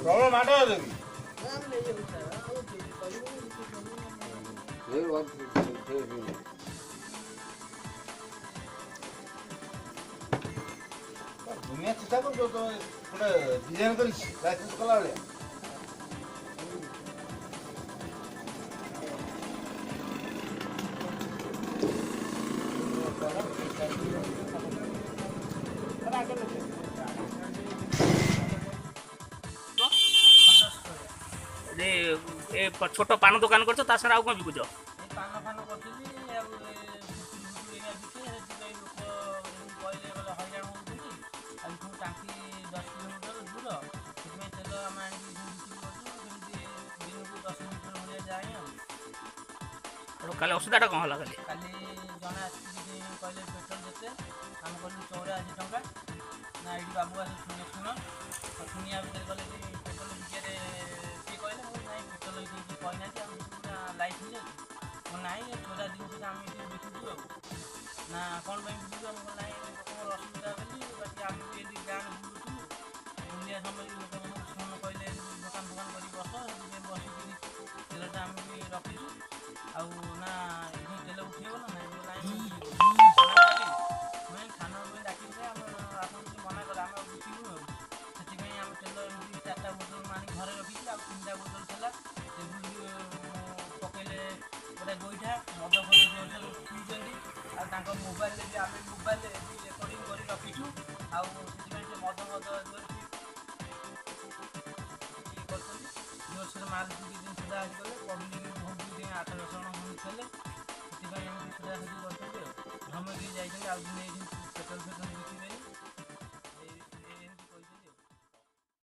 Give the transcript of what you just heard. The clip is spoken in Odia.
प्रॉब्लम आटा है दुनिया चिंता कर जो तो पूरा डिजाइन कर लाइसेंस कला ले ए छोट पान दुकान कर सारा आउ कौन बिकुच पान फान करଥିଲି ହଇରାଣ ହେଉଛନ୍ତି ଆଉ ଟାଙ୍କି 10 କିଲୋମିଟର ଦୂର ସେଥିପାଇଁ ତେଲ ଆମେ ଆଣିକି ବିକ୍ରି କରୁଛୁ ଯେମିତି ଦିନକୁ 10 ଲିଟର ଭଳିଆ ଯାଏ ଆଉ କାଲି ଅସୁବିଧାଟା କ'ଣ ହେଲା କାଲି ଜଣେ ଆସିକି କହିଲେ ପେଟ୍ରୋଲ ଯେତେ ଆମେ କହିଲୁ 84 ଟଙ୍କା ନା ଏଇଠି ବାବୁ ଆସି ଶୁଣ ଶୁଣିବା ଭିତରେ ଗଲେ ପେଟ୍ରୋଲ ବିକିଆରେ କିଏ କହିଲେ ମୁଁ ନାଇଁ ପେଟ୍ରୋଲ କିଛି କହିନାହାନ୍ତି ଆମେ ଲାଇସେନ୍ସ ଅଛି ମୁଁ ନାଇଁ ଚୋରା ଜିନିଷ ଆମେ ଏଠି ବିକୁଛୁ ଆଉ ନା କ'ଣ ପାଇଁ ବିକୁଛୁ ଆମେ ନାଇଁ ଲୋକଙ୍କର ଅସୁବିଧା ବୋଲି ବାକି ଆମେ ବି ଏଠି ଗାଁରେ ବୁଲୁଛୁ ବୁଲିବା ସମୟରେ ଲୋକମାନଙ୍କୁ ଫୋନ୍ କହିଲେ ଦୋକାନ କରି ବସ ସେଥିପାଇଁ ବସିକିରି ତେଲଟା ଆମେ ବି ରଖିଛୁ ଆଉ ନା ଏଠି ତେଲ ଉଠେଇବ ନା ନାଇଁ ନାଇଁ ଖାନା ପାଇଁ ଡାକିଲେ ଆମେ ଆପଣ ଯଦି ମନା କଲେ ଆମେ ବିକିବୁ ଆଉ ସେଥିପାଇଁ ଆମେ ତେଲ ଏମିତି 4ଟା ବୋତଲ ଆଣି ଘରେ ରଖିଛୁ ଆଉ 3ଟା ବୋତଲ ଥିଲା ପକେଇଲେ ଗୋଟେ ଗୋଇଠା ମଦ ଫଦ ପିଉଛନ୍ତି ଆଉ ତାଙ୍କ ମୋବାଇଲରେ ବି ଆମେ ମୋବାଇଲରେ ରେକର୍ଡ଼ିଂ କରି ରଖିଛୁ ଆଉ ସେଥିପାଇଁ ସେ ମଦ କରୁଛନ୍ତି ଜୋରସୋର ମାଲ ଦିନ ସୁଧା ଆସି ଗଲେ ପବ୍ଲିକ ବହୁତ 8-10 ଜଣ ଥିଲେ ସେଥିପାଇଁ ଏମିତି ସୁଧାସୁଧି କରୁଛନ୍ତି ଆଉ ଧମକି ଯାଇଛନ୍ତି ଆଉ ଦିନେ ପେଟ୍ରୋଲ ବିକିବେନି